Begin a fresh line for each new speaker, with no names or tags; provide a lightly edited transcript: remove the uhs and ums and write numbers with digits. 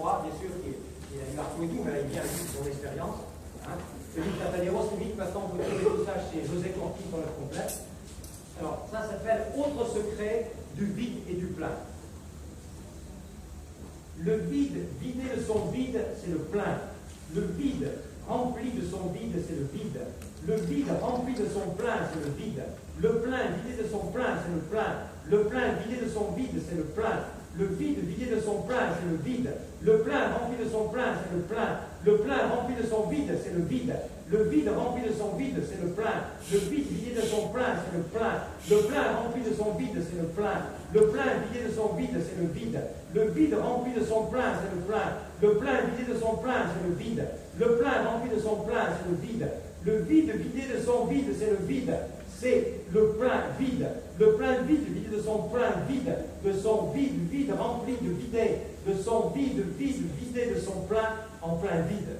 crois, bien sûr, il a retrouvé tout, mais là, il vient juste de son expérience. Hein. Philippe Cataleros, Philippe, maintenant, vous trouvez tout ça chez José Corti dans l'œuvre complète. Alors, ça s'appelle Autre secret du vide et du plein. Le vide, vidé de son vide, c'est le plein. Le vide, rempli de son vide, c'est le vide. Le vide, rempli de son plein, c'est le vide. Le plein, vidé de son plein, c'est le plein. Le plein, vidé de son vide, c'est le plein. Le vide, vidé de son plein, c'est le vide. Le plein, rempli de son plein, c'est le plein. Le plein, rempli de son vide, c'est le vide. Le vide, rempli de son vide, c'est le plein. Le vide, vidé de son plein, c'est le plein. Le plein, rempli de son vide, c'est le plein. Le plein, vidé de son vide, c'est le vide. Le vide, rempli de son plein, c'est le plein. Le plein, vidé de son plein, c'est le vide. Le plein, rempli de son plein, c'est le vide. Le vide, vidé de son vide, c'est le vide. C'est le plein vide. Le plein vide, vidé de son plein vide. De son vide, vide, rempli de vidé. De son vide, vide, vidé de son plein en plein vide.